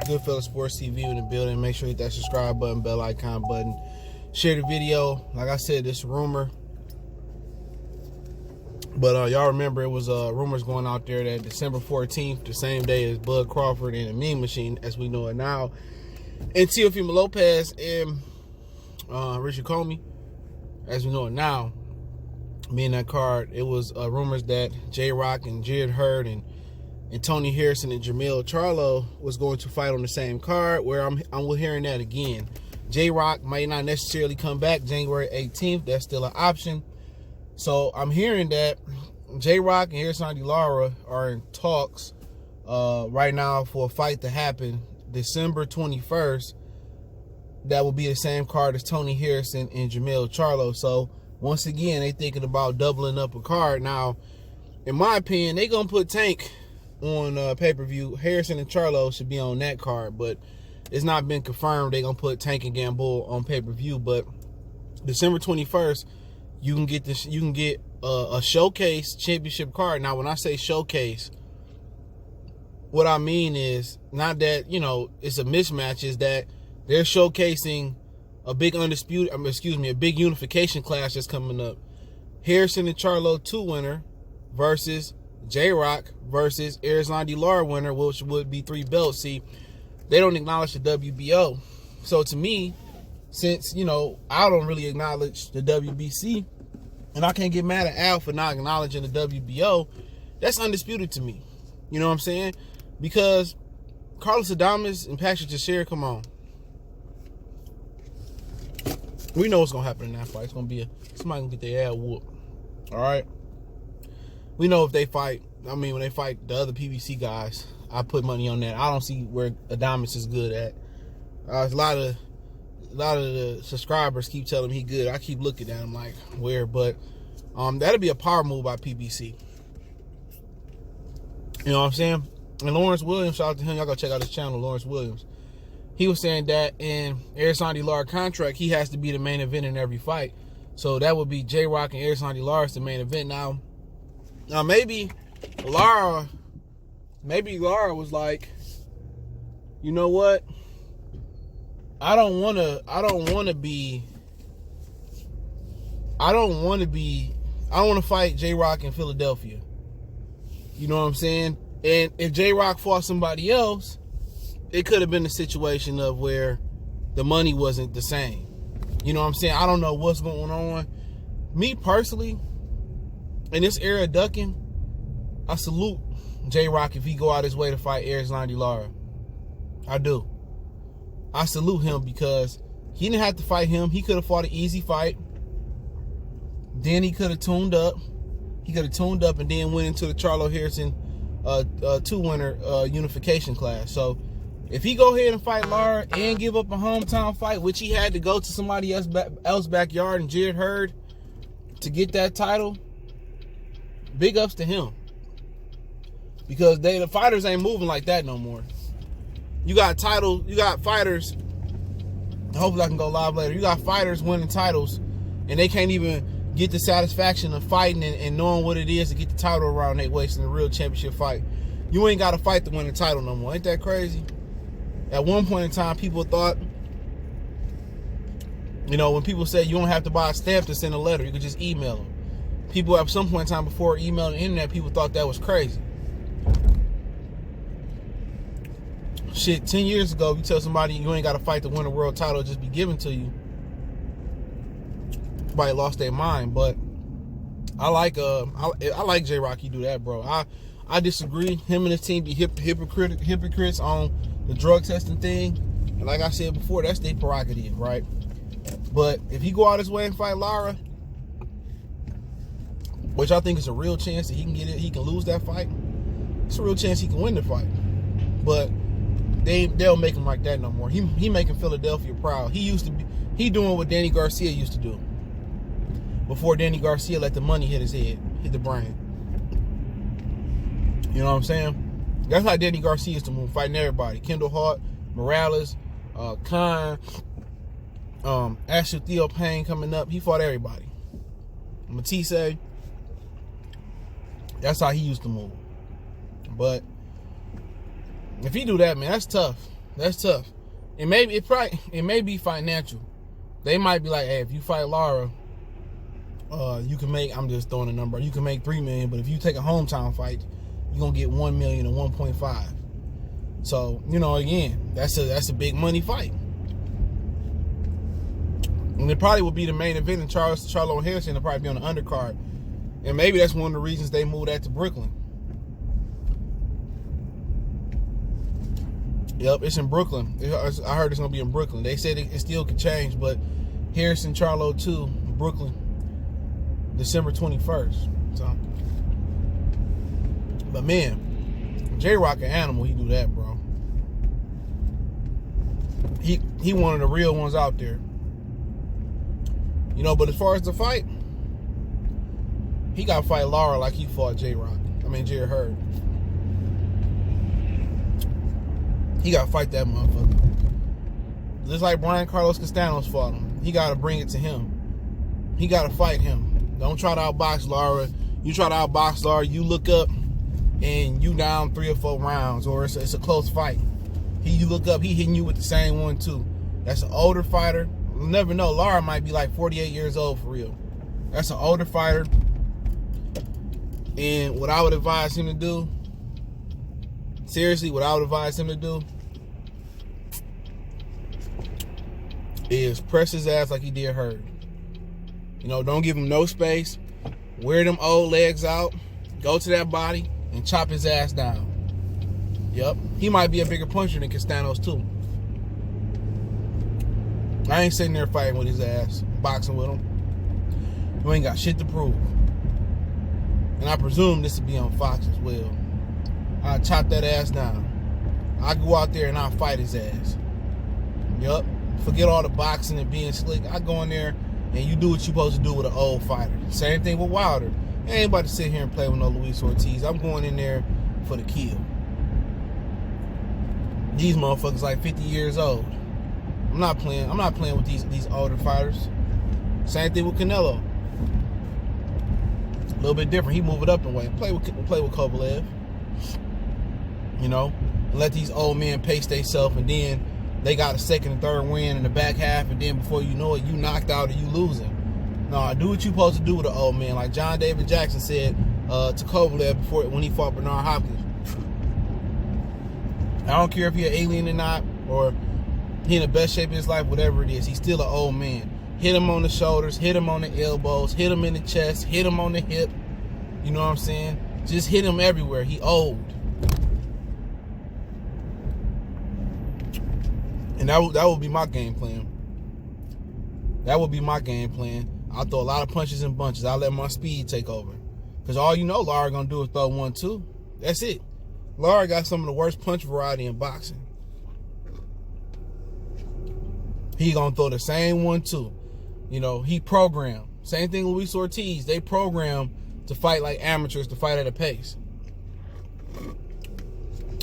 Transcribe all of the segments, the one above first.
Goodfellas Sports TV in the building. Make sure you hit that subscribe button, bell icon button. Share the video. Like I said, this rumor. But y'all remember it was rumors going out there that December 14th, the same day as Bud Crawford and the Mean Machine, as we know it now, and Teofimo Lopez and Richard Comey, as we know it now, being that card, it was rumors that J-Rock and Jared Hurd and Tony Harrison and Jermell Charlo was going to fight on the same card, where I'm hearing that again. J-Rock might not necessarily come back January 18th. That's still an option. So I'm hearing that J-Rock and Erislandy Lara are in talks right now for a fight to happen December 21st. That will be the same card as Tony Harrison and Jermell Charlo. So once again, they thinking about doubling up a card. Now, in my opinion, they gonna put Tank on pay-per-view. Harrison and Charlo should be on that card, but it's not been confirmed they gonna put Tank and Gamble on pay-per-view. But December 21st, you can get this. You can get a showcase championship card. Now, when I say showcase, what I mean is not that it's a mismatch. Is that they're showcasing a big a big unification clash that's coming up. Harrison and Charlo 2 winner versus J-Rock versus Erislandy Lara winner, which would be 3 belts. See, they don't acknowledge the WBO. So to me, since, I don't really acknowledge the WBC, and I can't get mad at Al for not acknowledging the WBO, that's undisputed to me. You know what I'm saying? Because Carlos Adames and Patrick Teixeira, come on. We know what's going to happen in that fight. It's going to be somebody going to get their ass whooped. All right? We know if they fight, when they fight the other PBC guys, I put money on that. I don't see where Adames is good at. A lot of the subscribers keep telling me he good. I keep looking at him like, where? But that'll be a power move by PBC. You know what I'm saying? And Lawrence Williams, shout out to him. Y'all go check out his channel, Lawrence Williams. He was saying that in Erislandy Lara contract, he has to be the main event in every fight. So that would be J-Rock and Erislandy Lara as the main event. Now maybe Lara was like, you know what? I don't want to fight J-Rock in Philadelphia. You know what I'm saying? And if J-Rock fought somebody else, it could have been a situation of where the money wasn't the same. You know what I'm saying? I don't know what's going on. Me personally, in this era of ducking, I salute J-Rock if he go out his way to fight Erislandy Lara. I do. I salute him because he didn't have to fight him. He could have fought an easy fight. Then he could have tuned up. He could have tuned up and then went into the Charlo Harrison 2-winner unification class. So if he go ahead and fight Lara and give up a hometown fight, which he had to go to somebody else's backyard and Jared Hurd to get that title, big ups to him. Because the fighters ain't moving like that no more. You got fighters, hopefully I can go live later. You got fighters winning titles and they can't even get the satisfaction of fighting and knowing what it is to get the title around their waist in a real championship fight. You ain't got to fight to win the title no more. Ain't that crazy? At one point in time, people thought, when people say you don't have to buy a stamp to send a letter, you can just email them. People at some point in time before email and internet, people thought that was crazy. Shit, 10 years ago, if you tell somebody you ain't got to fight to win a world title, just be given to you, somebody lost their mind. But I like J-Rock. He do that, bro. I disagree. Him and his team be hypocrites on the drug testing thing. And like I said before, that's their prerogative, right? But if he go out his way and fight Lara, which I think is a real chance that he can get it, he can lose that fight. It's a real chance he can win the fight. But they don't make him like that no more. He making Philadelphia proud. He doing what Danny Garcia used to do before Danny Garcia let the money hit his head, hit the brain. You know what I'm saying? That's how Danny Garcia used to move, fighting everybody. Kendall Hart, Morales, Khan, Ashley Theo Payne coming up. He fought everybody. Matisse. That's how he used to move. But if he do that, man, that's tough. That's tough. It may be financial. They might be like, hey, if you fight Lara, you can make, I'm just throwing a number, you can make $3 million, but if you take a hometown fight, you're gonna get $1 million or 1.5. So, you know, again, that's a big money fight. And it probably will be the main event, and Charlo and Harrison will probably be on the undercard. And maybe that's one of the reasons they moved that to Brooklyn. Yep, it's in Brooklyn. I heard it's going to be in Brooklyn. They said it still could change, but Harrison, Charlo 2, Brooklyn, December 21st. So, but man, J-Rock an animal. He do that, bro. He one of the real ones out there. You know, but as far as the fight, he got to fight Lara like he fought J-Rock. I mean, Jerry Hurd. He got to fight that motherfucker. Just like Brian Carlos Castanos fought him. He got to bring it to him. He got to fight him. Don't try to outbox Lara. You try to outbox Lara, you look up and you down 3 or 4 rounds, or it's a close fight. You look up, he hitting you with the same one too. That's an older fighter. You'll never know. Lara might be like 48 years old for real. That's an older fighter. And what I would advise him to do, seriously, what I would advise him to do is press his ass like he did Hurd. You know, don't give him no space. Wear them old legs out. Go to that body and chop his ass down. Yep. He might be a bigger puncher than Castanos too. I ain't sitting there fighting with his ass, boxing with him. You ain't got shit to prove. And I presume this will be on Fox as well. I chop that ass down. I go out there and I fight his ass. Yup. Forget all the boxing and being slick. I go in there and you do what you're supposed to do with an old fighter. Same thing with Wilder. I ain't about to sit here and play with no Luis Ortiz. I'm going in there for the kill. These motherfuckers like 50 years old. I'm not playing with these older fighters. Same thing with Canelo. A little bit different. He move it up in weight. Play with Kovalev. You know, and let these old men pace themselves, and then they got a second and third win in the back half, and then before you know it, you knocked out or you losing. No, do what you supposed to do with an old man, like John David Jackson said to Kovalev when he fought Bernard Hopkins. I don't care if he's an alien or not, or he in the best shape of his life, whatever it is, he's still an old man. Hit him on the shoulders, hit him on the elbows, hit him in the chest, hit him on the hip. You know what I'm saying? Just hit him everywhere. He old. And that would be my game plan. That would be my game plan. I'll throw a lot of punches and bunches. I'll let my speed take over. Because all you know Lara gonna do is throw 1-2. That's it. Lara got some of the worst punch variety in boxing. He gonna throw the same 1-2. You know, he programmed. Same thing Luis Ortiz. They programmed to fight like amateurs, to fight at a pace.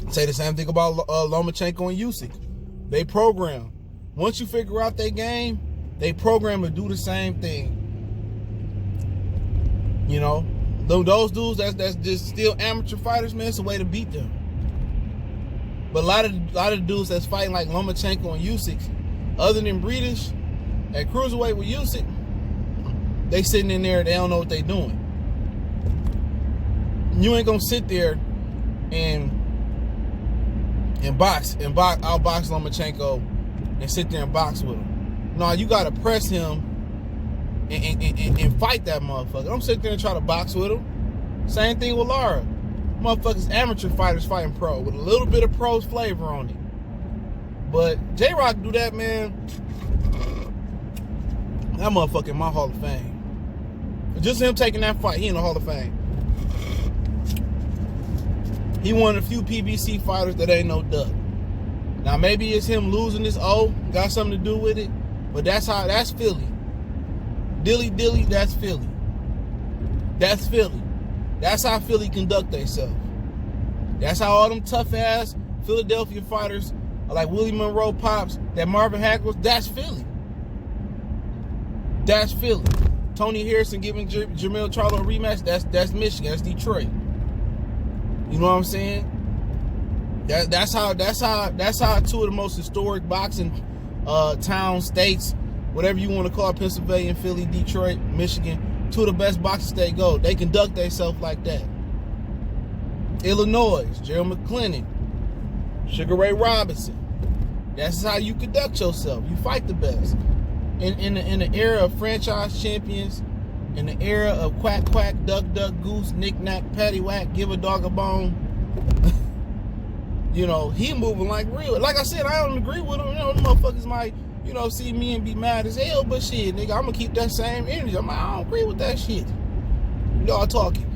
Say the same thing about Lomachenko and Usyk. They program. Once you figure out their game, they program to do the same thing. You know, those dudes that's just still amateur fighters, man, it's a way to beat them. But a lot of the dudes that's fighting like Lomachenko and Usyk, other than British, at cruiserweight with Usyk, they sitting in there, they don't know what they doing. You ain't gonna sit there and outbox Lomachenko and sit there and box with him. No, you gotta press him and fight that motherfucker. Don't sit there and try to box with him. Same thing with Lara. Motherfuckers, amateur fighters fighting pro with a little bit of pro's flavor on it. But J-Rock do that, man. That motherfucker in my Hall of Fame. Just him taking that fight, he in the Hall of Fame. He one of the few PBC fighters that ain't no duck. Now maybe it's him losing this got something to do with it, but that's Philly. Dilly, that's Philly. That's Philly. That's how Philly conduct themselves. That's how all them tough ass Philadelphia fighters like Willie Monroe Pops, that Marvin Hagler, that's Philly. That's Philly. Tony Harrison giving Jermell Charlo a rematch, that's Michigan, that's Detroit. You know what I'm saying? That's how two of the most historic boxing towns, states, whatever you want to call it, Pennsylvania, Philly, Detroit, Michigan, two of the best boxing states go. They conduct themselves like that. Illinois, Gerald McClellan, Sugar Ray Robinson. That's how you conduct yourself. You fight the best. In the era of franchise champions, in the era of quack quack, duck duck goose, knick knack, patty whack, give a dog a bone. You know, he moving like real. Like I said, I don't agree with him. You know, the motherfuckers might, you know, see me and be mad as hell, but shit, nigga, I'm gonna keep that same energy. I don't agree with that shit. Y'all talking.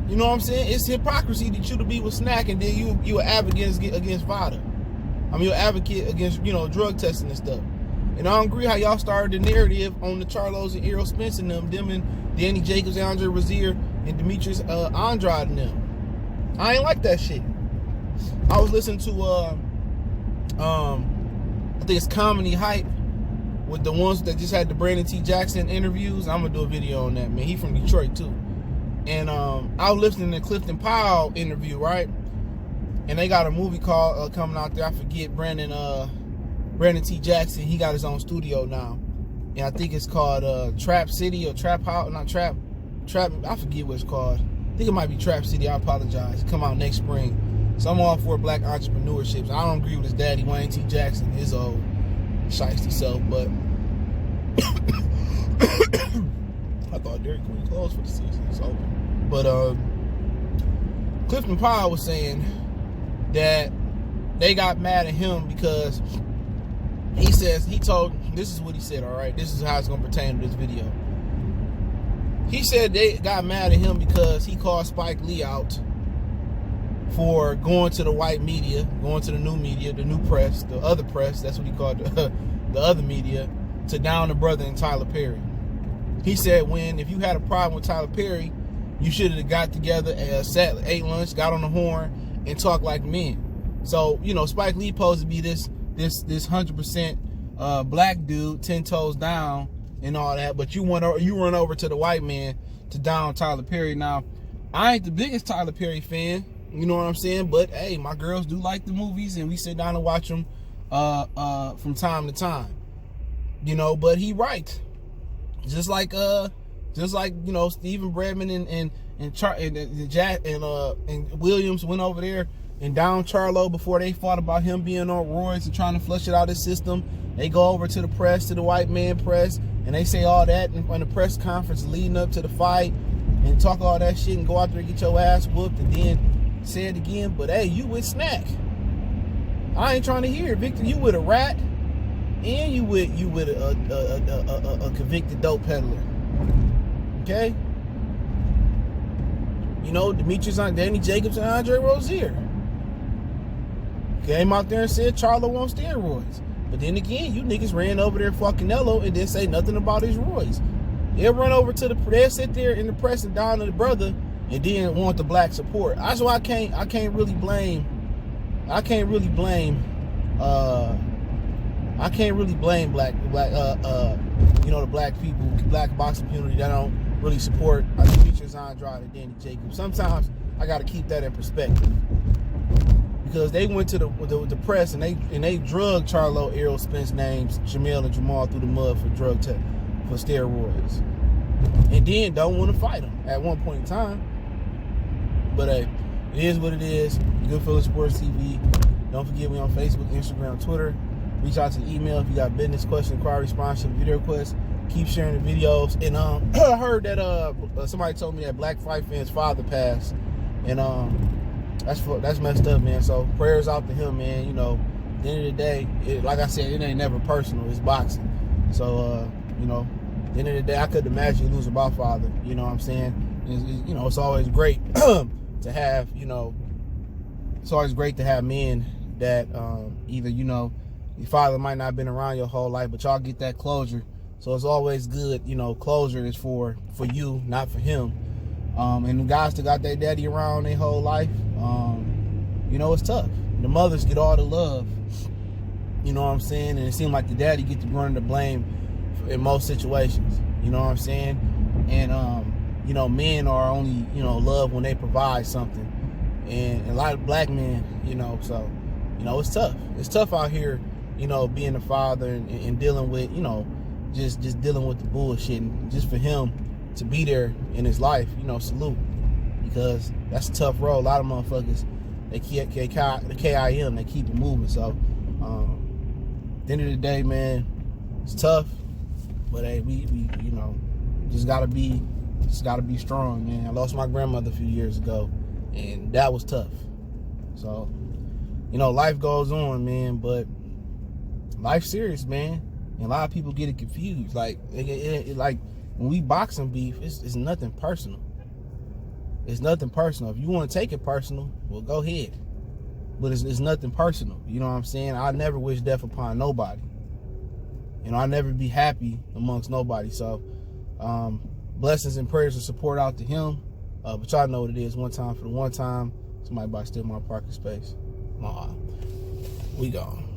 You know what I'm saying? It's hypocrisy that you to be with Snack and then you an advocate against VADA. I mean, you're an advocate against, you know, drug testing and stuff. And I don't agree how y'all started the narrative on the Charlos and Errol Spence and them and Danny Jacobs, Andre Rozier, and Demetrius Andrade and them. I ain't like that shit. I was listening to I think it's Comedy Hype with the ones that just had the Brandon T. Jackson interviews. I'm gonna do a video on that, man. He from Detroit too. And I was listening to Clifton Powell interview, right? And they got a movie called coming out there. I forget Brandon T. Jackson. He got his own studio now, and I think it's called Trap City or Trap House. Not Trap. I forget what it's called. I think it might be Trap City. I apologize. Come out next spring. So I'm all for black entrepreneurship. So I don't agree with his daddy Wayne T. Jackson, his old shiesty self, but I thought Dairy Queen closed for the season. It's open. But Clifton Powell was saying that they got mad at him because this is what he said, all right? This is how it's going to pertain to this video. He said they got mad at him because he called Spike Lee out for going to the white media, going to the new media, the new press, the other press, that's what he called the other media, to down the brother and Tyler Perry. He said if you had a problem with Tyler Perry, you should have got together and ate lunch, got on the horn, and talked like men. So, you know, Spike Lee supposed to be this 100% black dude, 10 toes down and all that, but you run over to the white man to down Tyler Perry. Now, I ain't the biggest Tyler Perry fan, you know what I'm saying? But hey, my girls do like the movies, and we sit down and watch them from time to time. You know, but he right. Just like you know, Stephen Bradman and Williams went over there and down Charlo before they fought about him being on roids and trying to flush it out of his system. They go over to the press, to the white man press, and they say all that in the press conference leading up to the fight and talk all that shit and go out there and get your ass whooped and then say it again. But hey, you with Snack. I ain't trying to hear it, Victor. You with a rat and you with a convicted dope peddler. Okay? You know, Demetrius on Danny Jacobs and Andre Rozier came out there and said Charlo wants steroids. But then again, you niggas ran over there for Canelo and didn't say nothing about his roids. They'll run over to they'll sit there in the press and down to the brother and didn't want the black support. That's why I can't really blame black you know, the black people, black boxing community that don't really support Demetrius Andrade and Danny Jacobs. Sometimes I got to keep that in perspective because they went to the press and they drugged Charlo, Errol Spence names, Jamel and Jamal through the mud for for steroids, and then don't want to fight them at one point in time. But hey, it is what it is. Goodfellas Sports TV. Don't forget me on Facebook, Instagram, Twitter. Reach out to the email if you got business, question, inquiry, sponsorship, video requests. Keep sharing the videos. And I heard that somebody told me that Black Fight Fan's father passed, and that's messed up, man. So prayers out to him, man. You know, at the end of the day, like I said, it ain't never personal. It's boxing. So you know, at the end of the day, I couldn't imagine you losing my father. You know what I'm saying? You know, it's always great to have, you know, it's always great to have men that either, you know, your father might not have been around your whole life, but y'all get that closure. So it's always good, you know, closure is for you, not for him. And the guys that got their daddy around their whole life, you know, it's tough. The mothers get all the love, you know what I'm saying? And it seems like the daddy gets the brunt of the blame in most situations, you know what I'm saying? And, you know, men are only, you know, love when they provide something. and a lot of black men, you know. So, you know, it's tough. It's tough out here, you know, being a father and dealing with, you know, just dealing with the bullshit. And just for him to be there in his life, you know, salute, because that's a tough road. A lot of motherfuckers, they keep the KIM, they keep it moving. So, at the end of the day, man, it's tough, but hey, we you know, just gotta be strong, man. I lost my grandmother a few years ago, and that was tough. So, you know, life goes on, man, but life's serious, man. And a lot of people get it confused. Like, like when we boxing beef, it's nothing personal. It's nothing personal. If you want to take it personal, well, go ahead. But it's nothing personal. You know what I'm saying? I never wish death upon nobody. You know, I never be happy amongst nobody. So, blessings and prayers and support out to him. But y'all know what it is. One time for the one time. Somebody about to steal my parking space. We gone.